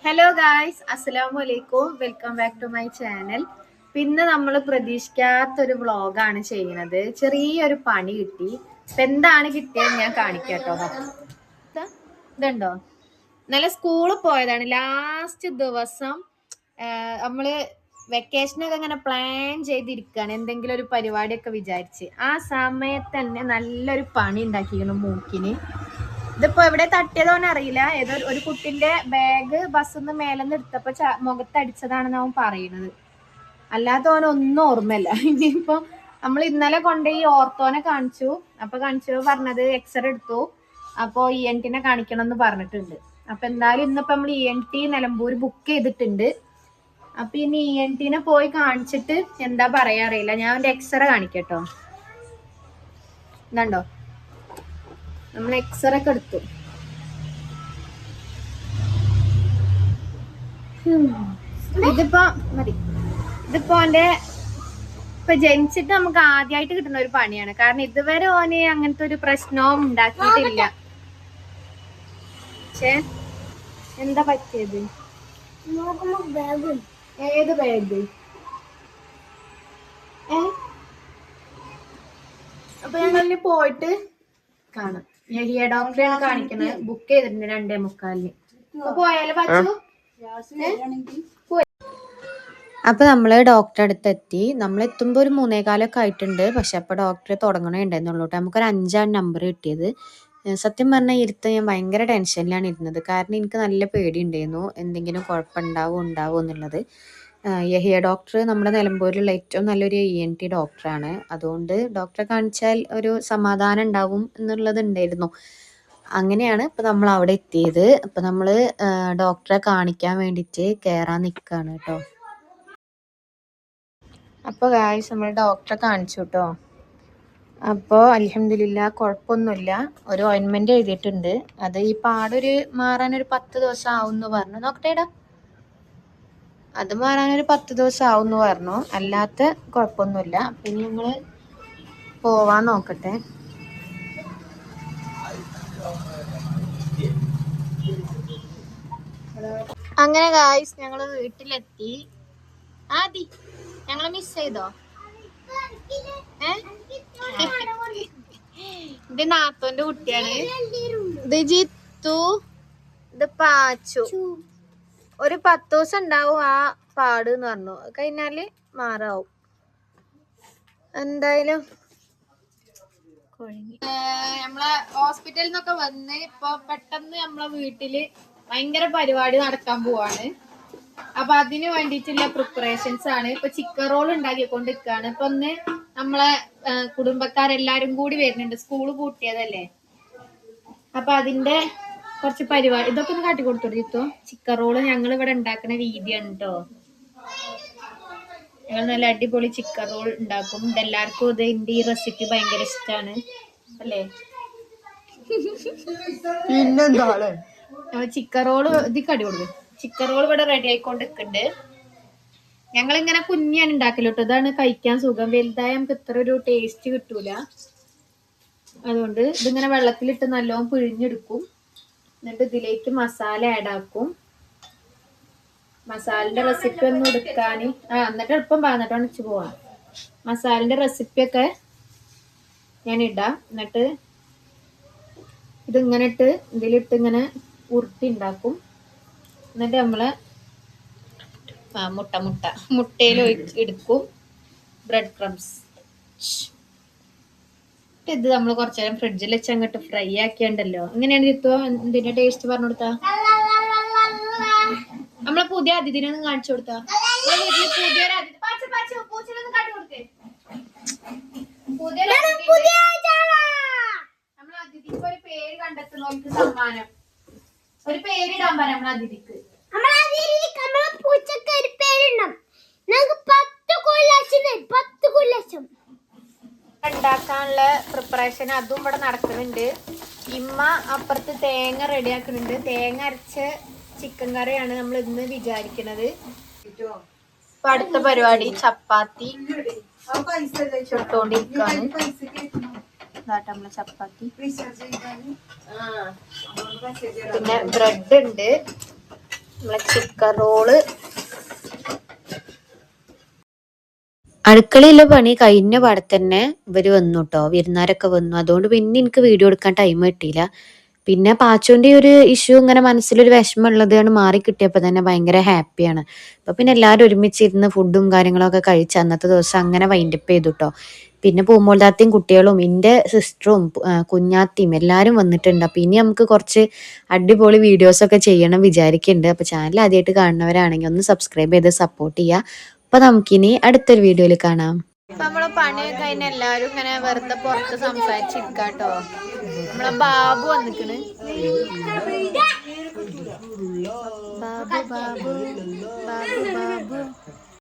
Hello guys, അസ്സലാമു അലൈക്കും. Welcome back to my channel. പിന്നെ നമ്മൾ പ്രതീക്ഷിക്കാത്തൊരു വ്ളോഗാണ് ചെയ്യുന്നത്. ചെറിയൊരു പണി കിട്ടി. ഇപ്പം എന്താണ് കിട്ടിയത് ഞാൻ കാണിക്കാട്ടോ. ഇതുണ്ടോ, ഇന്നലെ സ്കൂളിൽ പോയതാണ്. ലാസ്റ്റ് ദിവസം നമ്മള് വെക്കേഷനൊക്കെ ഇങ്ങനെ പ്ലാൻ ചെയ്തിരിക്കുകയാണ്, എന്തെങ്കിലും ഒരു പരിപാടിയൊക്കെ വിചാരിച്ച്. ആ സമയത്ത് തന്നെ നല്ലൊരു പണി ഉണ്ടാക്കിയിരുന്നു മൂക്കിന്. ഇതിപ്പോ എവിടെ തട്ടിയതോന്ന് അറിയില്ല. ഏതോ ഒരു കുട്ടിന്റെ ബാഗ് ബസ്സിന്ന് മേലെന്ന് എടുത്തപ്പോ മുഖത്തടിച്ചതാണെന്ന് അവൻ പറയുന്നത്. അല്ലാത്ത അവനൊന്നും ഓർമ്മയില്ല. ഇനിയിപ്പോ നമ്മൾ ഇന്നലെ കൊണ്ട് ഈ ഓർത്തോനെ കാണിച്ചു. അപ്പൊ പറഞ്ഞത് എക്സ്റേ എടുത്തു. അപ്പൊ ENT കാണിക്കണം എന്ന് പറഞ്ഞിട്ടുണ്ട്. അപ്പൊ എന്തായാലും ഇന്നിപ്പോ നമ്മൾ ENT നിലമ്പൂർ ബുക്ക് ചെയ്തിട്ടുണ്ട്. അപ്പൊ ഇനി ENT പോയി കാണിച്ചിട്ട് എന്താ പറയാ അറിയില്ല. ഞാൻ അവന്റെ എക്സ്റേ കാണിക്കട്ടോ. ഇതുണ്ടോ, നമ്മൾ എക്സ്റേ ഒക്കെ എടുത്തു. ഇതിപ്പോ മതി. ഇതിപ്പോ ഓന്റെ ഇപ്പൊ ജനിച്ചിട്ട് നമുക്ക് ആദ്യമായിട്ട് കിട്ടുന്ന ഒരു പണിയാണ്. കാരണം ഇതുവരെ ഓന് അങ്ങനത്തെ ഒരു പ്രശ്നവും ഉണ്ടാക്കിയിട്ടില്ല. പക്ഷേ എന്താ പറ്റിയത്? ഏത് ബാഗ്? അപ്പൊ ഞങ്ങളിനി പോയിട്ട് കാണാം. യഹിയ ഡോക്ടറെയാണ് കാണിക്കുന്നത്. ബുക്ക് ചെയ്തിട്ടുണ്ട് 2:45. അപ്പൊ പോയാലോ പച്ചു? അപ്പൊ നമ്മള് ഡോക്ടറെ അടുത്ത് എത്തി. നമ്മൾ എത്തുമ്പോ ഒരു 3:15 ആയിട്ടുണ്ട്. പക്ഷെ അപ്പൊ ഡോക്ടറെ തുടങ്ങണേ ഉണ്ടായിരുന്നുള്ളൂ. നമുക്കൊരു 5 നമ്പർ കിട്ടിയത്. സത്യം പറഞ്ഞാൽ ഇരുത്ത് ഞാൻ ഭയങ്കര ടെൻഷനിലാണ് ഇരുന്നത്. കാരണം എനിക്ക് നല്ല പേടി ഉണ്ടായിരുന്നു, എന്തെങ്കിലും കുഴപ്പമുണ്ടാവോ എന്നുള്ളത്. യഹിയ ഡോക്ടർ നമ്മുടെ നിലമ്പൂരിലുള്ള ഏറ്റവും നല്ലൊരു ENT ഡോക്ടറാണ്. അതുകൊണ്ട് ഡോക്ടറെ കാണിച്ചാൽ ഒരു സമാധാനം ഉണ്ടാവും എന്നുള്ളത് ഉണ്ടായിരുന്നു. അങ്ങനെയാണ് ഇപ്പൊ നമ്മൾ അവിടെ എത്തിയത്. അപ്പൊ നമ്മള് ഡോക്ടറെ കാണിക്കാൻ വേണ്ടിയിട്ട് കയറാൻ നിൽക്കുകയാണ് കേട്ടോ. അപ്പോൾ ഗായ്സ്, നമ്മൾ ഡോക്ടറെ കാണിച്ചു കേട്ടോ. അപ്പോൾ അൽഹംദുലില്ലാ കുഴപ്പമൊന്നുമില്ല. ഒരു ഓയിൻമെന്റ് എഴുതിയിട്ടുണ്ട്. അത് ഈ പാടൊരു മാറാനൊരു 10 ദിവസം ആവും എന്ന് പറഞ്ഞു. നോക്കട്ടേടാ, അത് മാറാനൊരു 10 ദിവസം ആവും എന്ന് പറഞ്ഞു. അല്ലാത്ത കുഴപ്പമൊന്നുമില്ല. പിന്നെ ഞങ്ങൾ പോവാൻ നോക്കട്ടെ. അങ്ങനെ ഗായ്സ്, ഞങ്ങൾ വീട്ടിലെത്തി. ആദി, ഞങ്ങളെ മിസ് ചെയ്തോ? ഇത് നാത്തോന്റെ കുട്ടിയാണ്. ഇത് ജിത്തു, ഇത് പാച്ചു. ഒരു 10 ദിവസം ഉണ്ടാവും ആ പാട് എന്ന് പറഞ്ഞു. കഴിഞ്ഞാല് മാറാവും. എന്തായാലും നമ്മളെ ഹോസ്പിറ്റലിൽ നിന്നൊക്കെ വന്ന് ഇപ്പൊ പെട്ടെന്ന് നമ്മളെ വീട്ടില് ഭയങ്കര പരിപാടി നടക്കാൻ പോവാണ്. അപ്പൊ അതിന് വേണ്ടിയിട്ടുള്ള പ്രിപ്പറേഷൻസ് ആണ്. ഇപ്പൊ ചിക്കൻ റോൾ ഉണ്ടാക്കിക്കൊണ്ടിരിക്കുകയാണ്. ഇപ്പൊ ഒന്ന് നമ്മളെ കുടുംബക്കാരെല്ലാരും കൂടി വരുന്നുണ്ട്. സ്കൂള് പൂട്ടിയതല്ലേ, അപ്പൊ അതിന്റെ കുറച്ച് പരിപാടി ഇതൊക്കെ ഒന്ന് കാട്ടിക്കൊടുത്തു. ചിക്കൻ റോള് ഞങ്ങൾ ഇവിടെ ഉണ്ടാക്കുന്ന രീതിയാണ് കേട്ടോ. ഞങ്ങൾ നല്ല അടിപൊളി ചിക്കൻ റോൾ ഉണ്ടാക്കും. ഇതെല്ലാവർക്കും ഇതിന്റെ ഈ റെസിപ്പി ഭയങ്കര ഇഷ്ടമാണ് അല്ലേ? ചിക്കൻ റോള് ഇതിക്ക് അടി കൊടുക്കും. ചിക്കൻ റോൾ ഇവിടെ റെഡി ആയിക്കൊണ്ടിരിക്കുന്നുണ്ട്. ഞങ്ങളിങ്ങനെ കുഞ്ഞാണ് ഉണ്ടാക്കല് കേട്ടോ. ഇതാണ് കഴിക്കാൻ സുഖം. വലുതായ നമുക്ക് ഇത്ര ഒരു ടേസ്റ്റ് കിട്ടൂല. അതുകൊണ്ട് ഇതിങ്ങനെ വെള്ളത്തിലിട്ട് നല്ലോണം പിഴിഞ്ഞെടുക്കും. എന്നിട്ട് ഇതിലേക്ക് മസാല ആഡ് ആക്കും. മസാലന്റെ റെസിപ്പി ഒന്നും എടുക്കാൻ എന്നിട്ട് എളുപ്പം പറഞ്ഞിട്ട് ഒണിച്ചു പോവാം. മസാലന്റെ റെസിപ്പിയൊക്കെ ഞാൻ ഇടാം. എന്നിട്ട് ഇതിങ്ങനെ ഇട്ട് ഇതിലിട്ട് ഇങ്ങനെ ഉരുട്ടി ഉണ്ടാക്കും. എന്നിട്ട് നമ്മള് മുട്ടയിൽ എടുക്കും. Bread crumbs. ഇത് നമ്മൾ കുറച്ചു നേരം ഫ്രിഡ്ജിൽ വെച്ച് അങ്ങോട്ട് ഫ്രൈ ആക്കിയുണ്ടല്ലോ. ഇങ്ങനെയാണ് കിട്ടുക. ഇതിന്റെ ടേസ്റ്റ് പറഞ്ഞു കൊടുത്താ. നമ്മളെ പുതിയ അതിഥിനെ ഒന്ന് കാണിച്ചു കൊടുത്താ. നമ്മളെ അതിഥിക്ക് ഒരു പേര് കണ്ടെത്തുന്നവർക്ക് സമ്മാനം. ഒരു പേരിടാൻ പറയാം നമ്മളെ അതിഥിക്ക്. ഉണ്ടാക്കാനുള്ള പ്രിപ്പറേഷൻ അതും ഇവിടെ നടക്കുന്നുണ്ട്. ഇമ്മ അപ്പുറത്ത് തേങ്ങ റെഡിയാക്കുന്നുണ്ട്. തേങ്ങ അരച്ച ചിക്കൻ കറിയാണ് നമ്മൾ ഇന്ന് വിചാരിക്കുന്നത്. ഇപ്പൊ അടുത്ത പരിപാടി ചപ്പാത്തി ചുട്ടോണ്ടിരിക്കാണ്. നമ്മളെ ചപ്പാത്തി, പിന്നെ ബ്രെഡ് ഉണ്ട്. നമ്മളെ ചിക്കൻ റോള്. അടുക്കളയിലെ പണി കഴിഞ്ഞ പാടെ തന്നെ ഇവര് വന്നു കേട്ടോ, വിരുന്നാരൊക്കെ വന്നു. അതുകൊണ്ട് പിന്നെ എനിക്ക് വീഡിയോ എടുക്കാൻ ടൈം കിട്ടിയില്ല. പിന്നെ പാച്ചുവിൻ്റെ ഒരു ഇഷ്യൂ ഇങ്ങനെ മനസ്സിലൊരു വിഷമം ഉള്ളതാണ് മാറി കിട്ടിയപ്പോൾ തന്നെ ഭയങ്കര ഹാപ്പിയാണ്. അപ്പോൾ പിന്നെ എല്ലാവരും ഒരുമിച്ചിരുന്ന് ഫുഡും കാര്യങ്ങളൊക്കെ കഴിച്ച് അന്നത്തെ ദിവസം അങ്ങനെ വൈൻഡപ്പ് ചെയ്തു കേട്ടോ. പിന്നെ പൂമോൾദാത്തയും കുട്ടികളും എൻ്റെ സിസ്റ്ററും കുഞ്ഞാത്തിയും എല്ലാവരും വന്നിട്ടുണ്ട്. അപ്പോൾ ഇനി നമുക്ക് കുറച്ച് അടിപൊളി വീഡിയോസൊക്കെ ചെയ്യണം വിചാരിക്കുന്നുണ്ട്. അപ്പോൾ ചാനൽ ആദ്യമായിട്ട് കാണുന്നവരാണെങ്കിൽ ഒന്ന് സബ്സ്ക്രൈബ് ചെയ്ത് സപ്പോർട്ട് ചെയ്യുക. അപ്പോൾ നമുക്കിനി അടുത്തൊരു വീഡിയോയിൽ കാണാം. നമ്മളെ പണിയൊക്കെ കഴിഞ്ഞ എല്ലാരും ഇങ്ങനെ വെറുതെ പുറത്ത് സംസാരിച്ചിരിക്കാട്ടോ. നമ്മളെ ബാബു വന്നിക്കണ്. ബാബു ബാബു ബാബു ബാബു